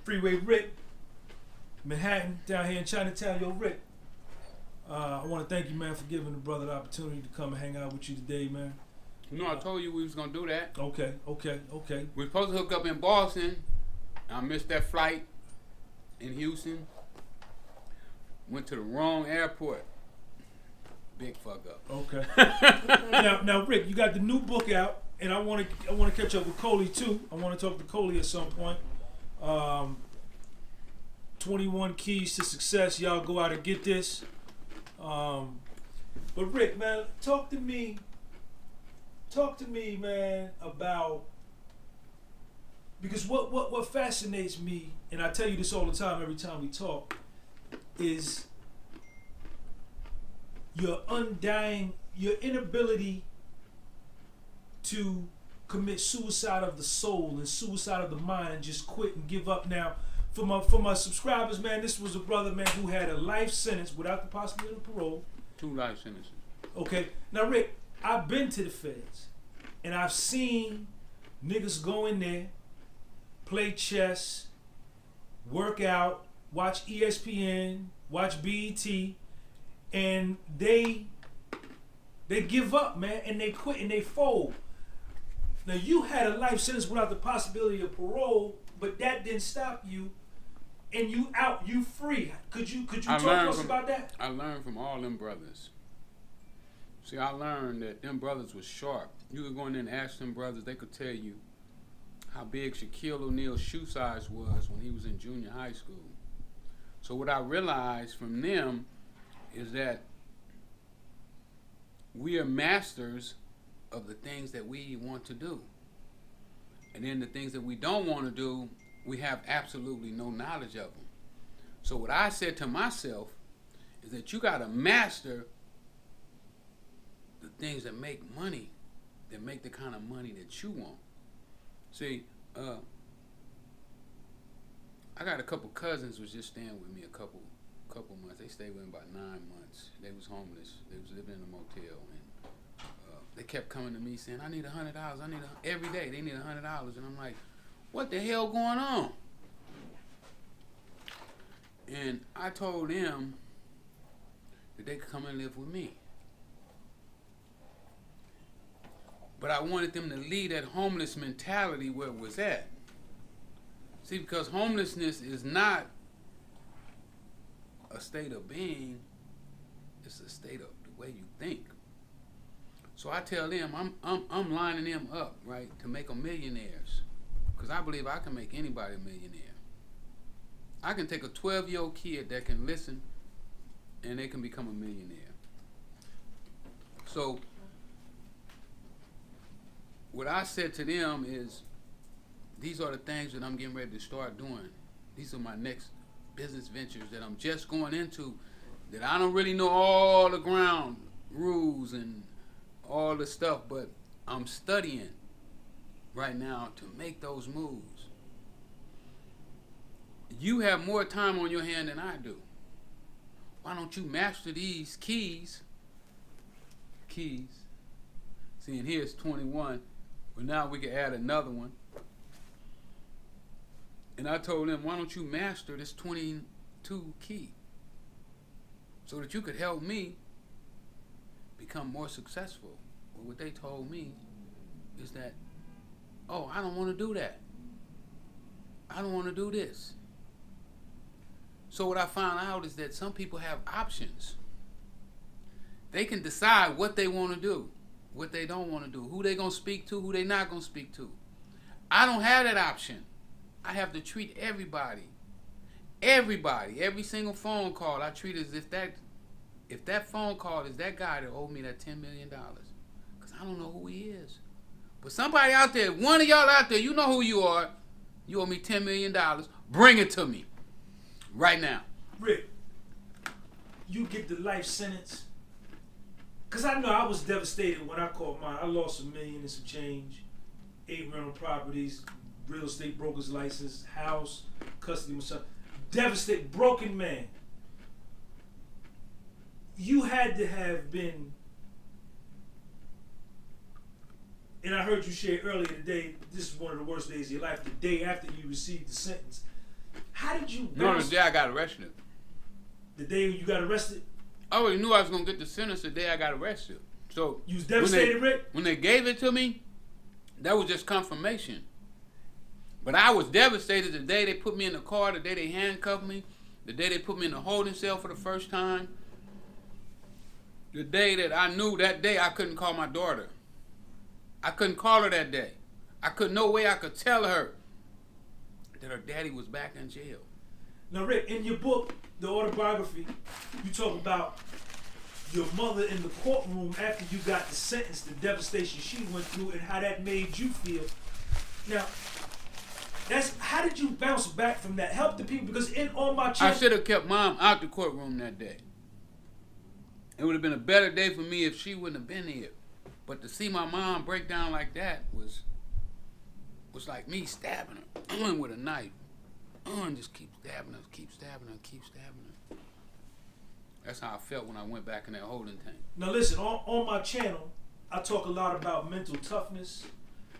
Freeway Rick, Manhattan, down here in Chinatown. Yo, Rick, I want to thank you, man, for giving the brother the opportunity to come and hang out with you today, man. You know, I told you we was going to do that. Okay. We were supposed to hook up in Boston. I missed that flight in Houston. Went to the wrong airport. Big fuck up. Okay. now, Rick, you got the new book out, and I want to catch up with Coley too. I want to talk to Coley at some point. 21 Keys to Success. Y'all go out and get this. But Rick, man, talk to me, man, about, because what fascinates me, and I tell you this all the time, every time we talk, is your inability to commit suicide of the soul and suicide of the mind and just quit and give up. Now, for my subscribers, man, this was a brother, man, who had a life sentence without the possibility of parole. 2 life sentences. Okay. Now, Rick, I've been to the feds, and I've seen niggas go in there, play chess, work out, watch ESPN, watch BET, and they give up, man, and they quit and they fold. Now, you had a life sentence without the possibility of parole, but that didn't stop you, and you out, you free. Could you talk to us about that? I learned from all them brothers. See, I learned that them brothers was sharp. You could go in there and ask them brothers, they could tell you how big Shaquille O'Neal's shoe size was when he was in junior high school. So what I realized from them is that we are masters of the things that we want to do. And then the things that we don't want to do, we have absolutely no knowledge of them. So what I said to myself is that you got to master the things that make money, that make the kind of money that you want. See, I got a couple cousins was just staying with me a couple months. They stayed with me about 9 months. They was homeless. They was living in a motel, and they kept coming to me saying, "I need $100. Every day they need $100." And I'm like, "What the hell going on?" And I told them that they could come and live with me. But I wanted them to leave that homeless mentality where it was at. See, because homelessness is not a state of being, it's a state of the way you think. So I tell them, I'm lining them up, right, to make them millionaires. Because I believe I can make anybody a millionaire. I can take a 12-year-old kid that can listen, and they can become a millionaire. So what I said to them is, these are the things that I'm getting ready to start doing. These are my next business ventures that I'm just going into, that I don't really know all the ground rules and all the stuff, but I'm studying right now to make those moves. You have more time on your hand than I do. Why don't you master these keys? See, and here's 21, but now we can add another one. And I told them, why don't you master this 22 key so that you could help me become more successful. Well, what they told me is that, oh, I don't want to do that. I don't want to do this. So what I found out is that some people have options. They can decide what they want to do, what they don't want to do, who they going to speak to, who they not going to speak to. I don't have that option. I have to treat everybody, every single phone call, I treat as if that phone call is that guy that owed me that $10 million. Because I don't know who he is. But somebody out there, one of y'all out there, you know who you are. You owe me $10 million. Bring it to me right now. Rick, you get the life sentence. Because I know I was devastated when I caught mine. I lost $1 million and some change, 8 rental properties, real estate broker's license, house, custody of my son. Devastated, broken man. You had to have been, and I heard you share earlier today, this is one of the worst days of your life, the day after you received the sentence. how did you No, bounce? the day I got arrested. The day you got arrested? I already knew I was going to get the sentence the day I got arrested. So You was devastated, Rick? When they gave it to me, that was just confirmation. But I was devastated the day they put me in the car, the day they handcuffed me, the day they put me in the holding cell for the first time. The day that I knew that day I couldn't call my daughter. I couldn't call her that day. No way I could tell her that her daddy was back in jail. Now, Rick, in your book, the autobiography, you talk about your mother in the courtroom after you got the sentence, the devastation she went through, and how that made you feel. Now, how did you bounce back from that? Help the people, because on my channel, I should have kept Mom out the courtroom that day. It would have been a better day for me if she wouldn't have been here. But to see my mom break down like that was like me stabbing her with a knife. And just keep stabbing her, keep stabbing her, keep stabbing her. That's how I felt when I went back in that holding tank. Now listen, on my channel, I talk a lot about mental toughness,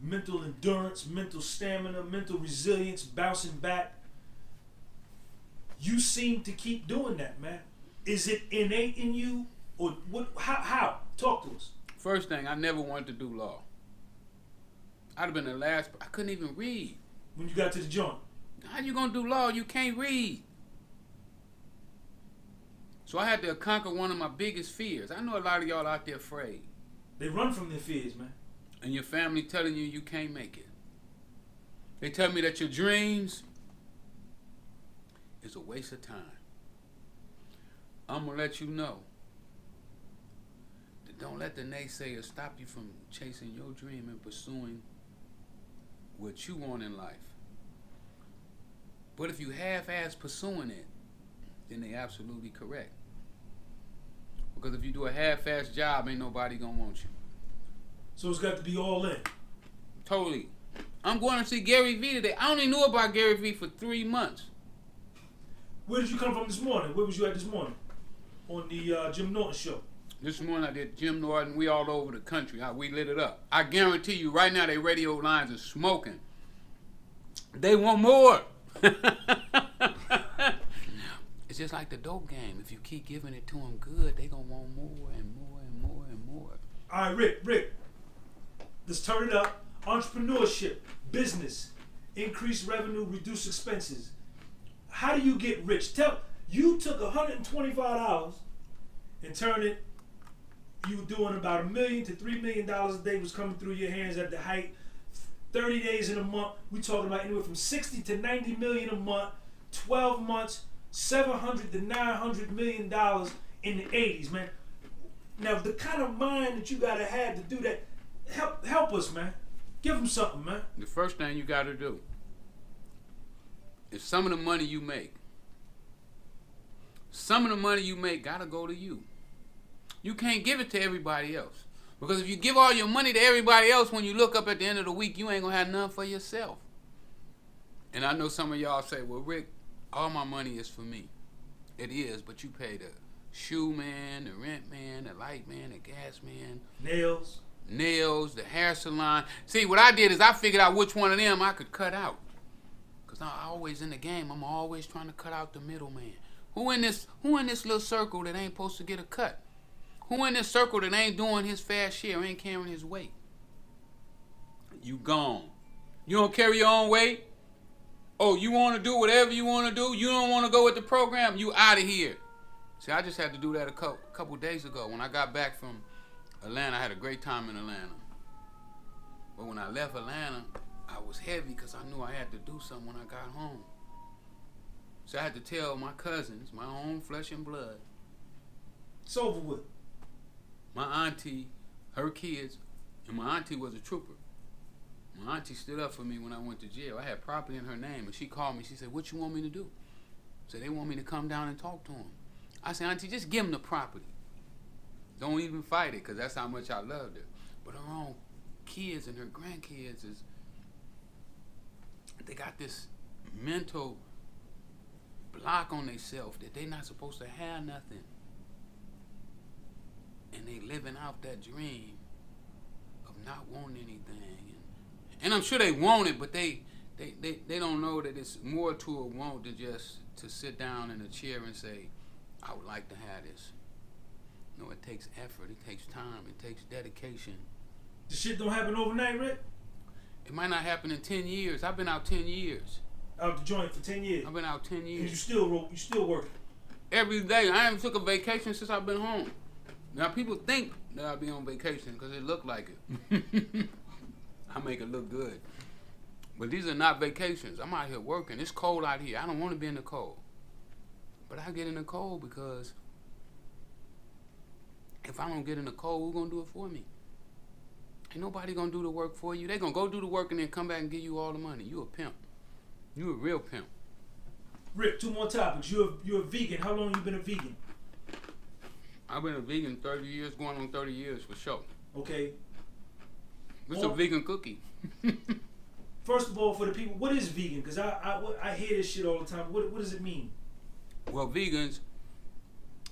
mental endurance, mental stamina, mental resilience, bouncing back. You seem to keep doing that, man. Is it innate in you? Or what? How? Talk to us. First thing, I never wanted to do law. I'd have been the last. I couldn't even read. When you got to the joint? How you gonna do law? You can't read. So I had to conquer one of my biggest fears. I know a lot of y'all out there afraid. They run from their fears, man. And your family telling you can't make it. They tell me that your dreams is a waste of time. I'm gonna let you know that don't let the naysayers stop you from chasing your dream and pursuing what you want in life. But if you half-ass pursuing it, then they absolutely correct. Because if you do a half-ass job, ain't nobody gonna want you. So it's got to be all in. Totally. I'm going to see Gary Vee today. I only knew about Gary Vee for 3 months. Where did you come from this morning? Where was you at this morning? On the Jim Norton show. This morning I did Jim Norton. We all over the country. We lit it up. I guarantee you right now their radio lines are smoking. They want more. It's just like the dope game. If you keep giving it to them good, they gonna want more and more and more and more. All right, Rick. Let's turn it up. Entrepreneurship, business, increase revenue, reduce expenses. How do you get rich? You took $125 and turned it. You were doing about $1 million to $3 million a day was coming through your hands at the height. 30 days in a month, we talking about anywhere from 60 to 90 million a month. 12 months, $700 to $900 million in the 80s, man. Now, the kind of mind that you gotta have to do that, help us, man. Give them something, man. The first thing you gotta do is some of the money you make gotta go to you. You can't give it to everybody else. Because if you give all your money to everybody else, when you look up at the end of the week, you ain't gonna have none for yourself. And I know some of y'all say, well, Rick, all my money is for me. It is, but you pay the shoe man, the rent man, the light man, the gas man. Nails, the hair salon. See, what I did is I figured out which one of them I could cut out. Because I'm always in the game. I'm always trying to cut out the middleman. Who in this little circle that ain't supposed to get a cut? Who in this circle that ain't doing his fair share, ain't carrying his weight? You gone. You don't carry your own weight? Oh, you want to do whatever you want to do? You don't want to go with the program? You out of here. See, I just had to do that a couple days ago. When I got back from Atlanta, I had a great time in Atlanta. But when I left Atlanta, I was heavy because I knew I had to do something when I got home. So I had to tell my cousins, my own flesh and blood. It's over with. My auntie, her kids, and my auntie was a trooper. My auntie stood up for me when I went to jail. I had property in her name, and she called me. She said, what you want me to do? So they want me to come down and talk to them. I said, Auntie, just give them the property. Don't even fight it, because that's how much I loved her. But her own kids and her grandkids, they got this mental block on themselves that they're not supposed to have nothing. And they living out that dream of not wanting anything. And I'm sure they want it, but they they don't know that it's more to a want than just to sit down in a chair and say, I would like to have this. No, it takes effort, it takes time, it takes dedication. The shit don't happen overnight, Rick? It might not happen in 10 years. I've been out 10 years. Out the joint for 10 years? I've been out 10 years. And you still working? Every day. I haven't took a vacation since I've been home. Now people think that I'll be on vacation because it look like it. I make it look good. But these are not vacations. I'm out here working. It's cold out here. I don't want to be in the cold. But I get in the cold because if I don't get in the cold, who's going to do it for me? Ain't nobody going to do the work for you. They going to go do the work and then come back and give you all the money. You a pimp. You a real pimp. Rick, 2 more topics. You're a vegan. How long you been a vegan? I've been a vegan 30 years, going on 30 years for sure. Okay. What's a vegan cookie? First of all, for the people, what is vegan? Because I hear this shit all the time. What does it mean? Well, vegans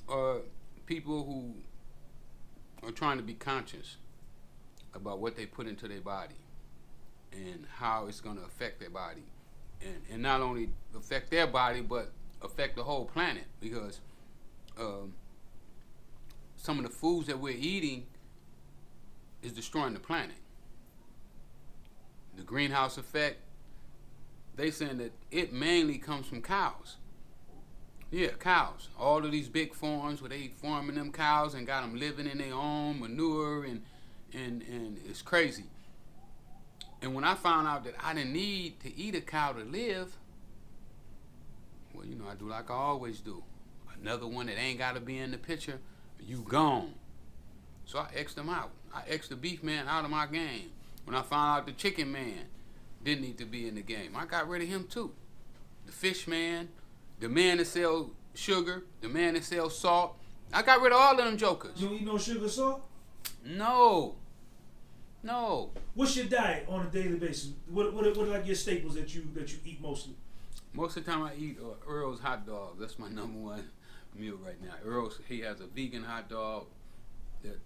are people who are trying to be conscious about what they put into their body and how it's going to affect their body. And not only affect their body, but affect the whole planet. Because some of the foods that we're eating is destroying the planet. The greenhouse effect, they saying that it mainly comes from cows. Yeah, cows. All of these big farms where they farming them cows and got them living in their own manure and it's crazy. And when I found out that I didn't need to eat a cow to live, well, you know, I do like I always do. Another one that ain't got to be in the picture, you gone. So I X'd them out. I X'd the beef man out of my game. When I found out the chicken man didn't need to be in the game, I got rid of him too. The fish man, the man that sells sugar, the man that sells salt. I got rid of all of them jokers. You don't eat no sugar or salt? No. What's your diet on a daily basis? What are like your staples that you eat mostly? Most of the time I eat Earl's hot dog. That's my #1 meal right now. Earl's, he has a vegan hot dog that,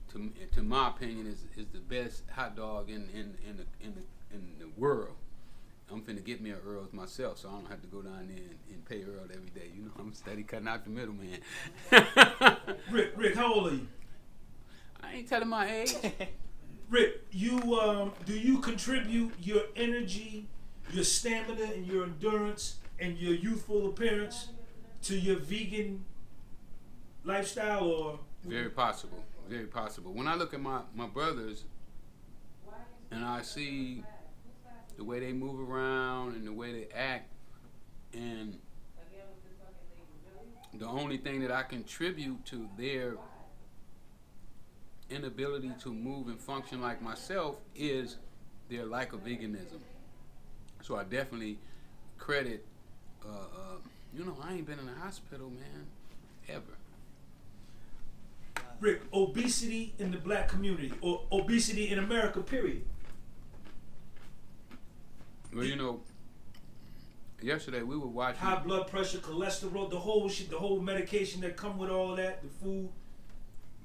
to my opinion, is the best hot dog in the world. I'm finna get me an Earl's myself, so I don't have to go down there and pay Earl every day. You know, I'm steady cutting out the middleman. Rick, how old are you? I ain't telling my age. Rick, do you contribute your energy, your stamina, and your endurance, and your youthful appearance to your vegan lifestyle, or? Very possible. Very possible. When I look at my brothers and I see the way they move around and the way they act, and the only thing that I contribute to their inability to move and function like myself is their lack of veganism. So I definitely credit, you know, I ain't been in the hospital, man, ever. Rick, obesity in the black community, or obesity in America, period. Well, you know, yesterday we were watching high blood pressure, cholesterol, the whole shit, the whole medication that come with all that, the food.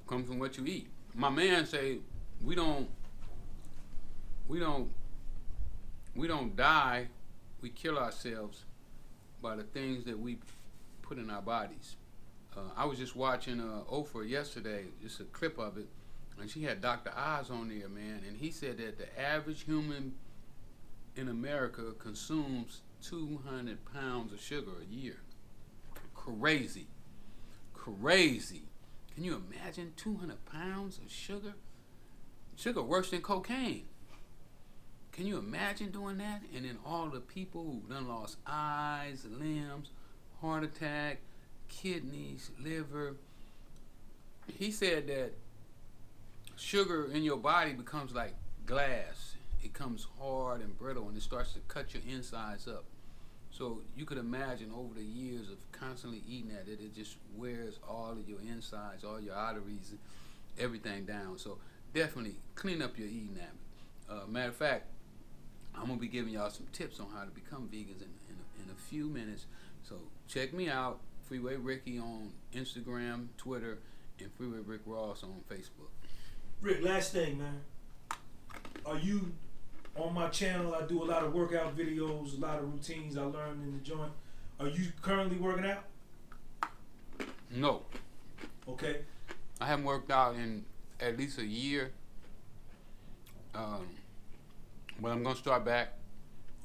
Comes from what you eat. My man say we don't die, we kill ourselves by the things that we put in our bodies. I was just watching Oprah yesterday, just a clip of it, and she had Dr. Oz on there, man, and he said that the average human in America consumes 200 pounds of sugar a year. Crazy. Can you imagine 200 pounds of sugar? Sugar worse than cocaine. Can you imagine doing that? And then all the people who done lost eyes, limbs, heart attack, kidneys, liver. He said that sugar in your body becomes like glass. It comes hard and brittle and it starts to cut your insides up. So you could imagine over the years of constantly eating that, it just wears all of your insides, all your arteries, everything down. So definitely clean up your eating habit. Matter of fact, I'm going to be giving y'all some tips on how to become vegans in a few minutes. So check me out, Freeway Ricky on Instagram, Twitter, and Freeway Rick Ross on Facebook. Rick, last thing, man. Are you on my channel, I do a lot of workout videos, a lot of routines I learned in the joint. Are you currently working out? No. Okay. I haven't worked out in at least a year. But I'm gonna start back.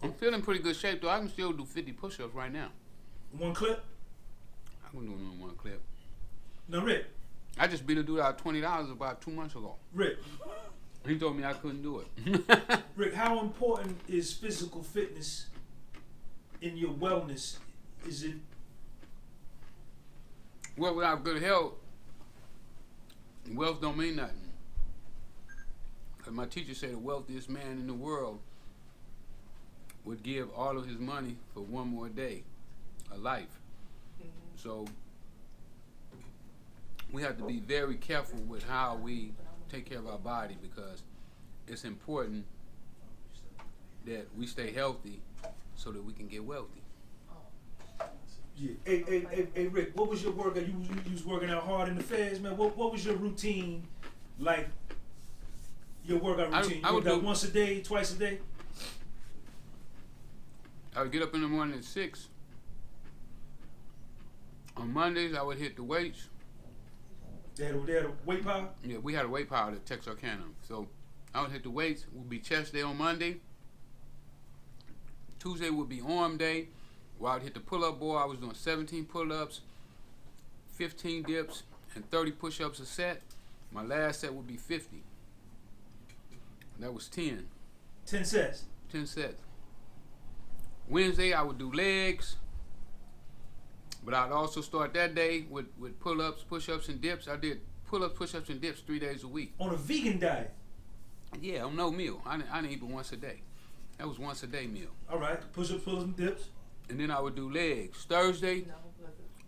I'm feeling in pretty good shape though. I can still do 50 push-ups right now. One clip? I can do it in one clip. Now, Rick. I just beat a dude out $20 about 2 months ago. Rick. He told me I couldn't do it. Rick, how important is physical fitness in your wellness? Is it? Well, without good health, wealth don't mean nothing. My teacher said the wealthiest man in the world would give all of his money for one more day of life. So we have to be very careful with how we take care of our body, because it's important that we stay healthy so that we can get wealthy. Yeah. Hey, Rick, what was your workout? You was working out hard in the feds, man. What was your routine like? Your workout routine? I would work out do once a day, twice a day? I would get up in the morning at 6. On Mondays, I would hit the weights. They had a weight power? Yeah, we had a weight power at Texarkana. So I would hit the weights. It would be chest day on Monday. Tuesday would be arm day, where I would hit the pull-up board. I was doing 17 pull-ups, 15 dips, and 30 push-ups a set. My last set would be 50. That was 10. 10 sets? 10 sets. Wednesday, I would do legs. But I'd also start that day with pull-ups, push-ups, and dips. I did pull-ups, push-ups, and dips 3 days a week. On a vegan diet? Yeah, on no meal. I didn't eat but once a day. That was once a day meal. All right, push-ups, pull-ups, and dips. And then I would do legs. Thursday,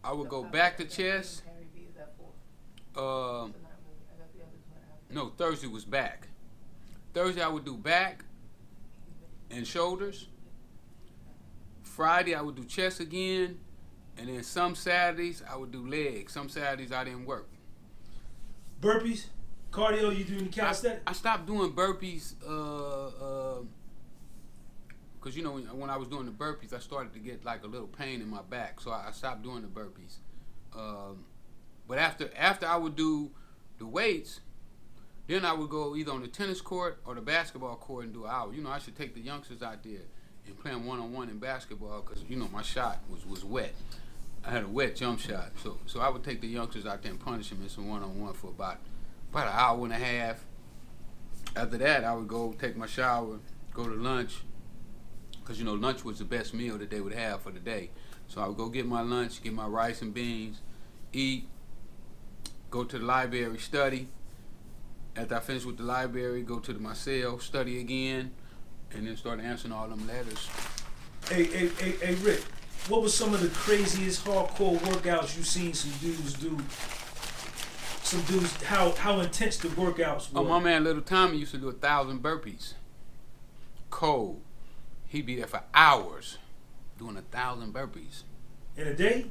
I would go back to chest. No, Thursday was back. Thursday, I would do back and shoulders. Friday, I would do chest again. And then some Saturdays, I would do legs. Some Saturdays, I didn't work. Burpees? Cardio, you doing calisthenics? I stopped doing burpees because, you know, when I was doing the burpees, I started to get like a little pain in my back. So I stopped doing the burpees. But after I would do the weights, then I would go either on the tennis court or the basketball court and do an hour. You know, I should take the youngsters out there and play them one-on-one in basketball because, you know, my shot was wet. I had a wet jump shot. So I would take the youngsters out there and punish them in some one-on-one for about an hour and a half. After that, I would go take my shower, go to lunch, because, you know, lunch was the best meal that they would have for the day. So I would go get my lunch, get my rice and beans, eat, go to the library, study. After I finish with the library, go to my cell, study again, and then start answering all them letters. Hey, Rick, what was some of the craziest hardcore workouts you seen some dudes do? Some dudes, how intense the workouts were? Oh, my man Little Tommy used to do 1,000 burpees. Cold. He'd be there for hours doing 1,000 burpees. In a day?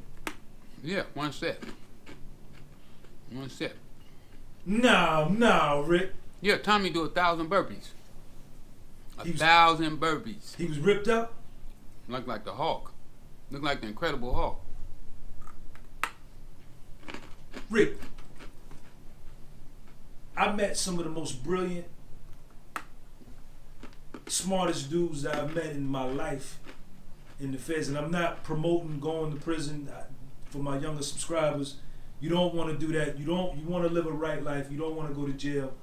Yeah, one set. One set. No, Rick. Yeah, Tommy do 1,000 burpees. 1,000 burpees. He was ripped up? Looked like the Hulk. Looked like the Incredible Hulk. Rick, I met some of the most brilliant, smartest dudes that I've met in my life in the feds, and I'm not promoting going to prison for my younger subscribers. You don't want to do that. You want to live a right life. You don't want to go to jail.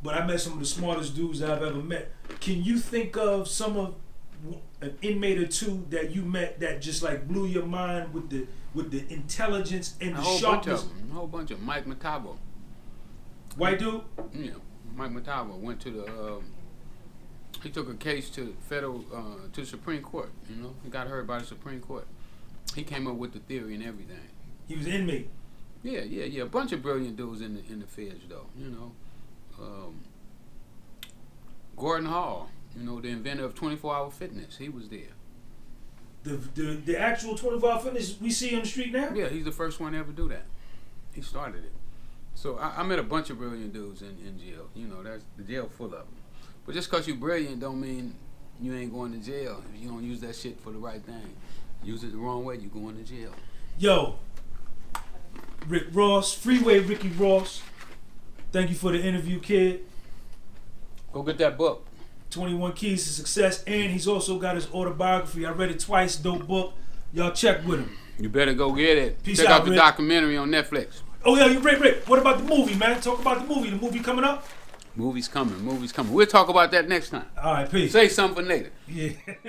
But I met some of the smartest dudes that I've ever met. Can you think of an inmate or two that you met that just like blew your mind with the intelligence and the sharpness? A whole bunch of them. Mike Matabo. White dude? Yeah, Mike Matabo went to the. He took a case to to the Supreme Court. You know, he got heard by the Supreme Court. He came up with the theory and everything. He was an inmate. Yeah. A bunch of brilliant dudes in the feds, though. You know, Gordon Hall. You know, the inventor of 24-hour fitness. He was there. The actual 24-hour fitness we see on the street now? Yeah, he's the first one to ever do that. He started it. So I met a bunch of brilliant dudes in jail. You know, that's the jail full of them. But just because you're brilliant don't mean you ain't going to jail. If you don't use that shit for the right thing, use it the wrong way, you're going to jail. Yo, Rick Ross, Freeway Ricky Ross. Thank you for the interview, kid. Go get that book. 21 Keys to Success, and he's also got his autobiography. I read it twice, dope book. Y'all check with him. You better go get it. Peace Check out, out the Rick. documentary on Netflix. Oh yeah, Rick, what about the movie, man? Talk about the movie. The movie coming up? Movie's coming. We'll talk about that next time. All right, peace. Say something for Nathan. Yeah.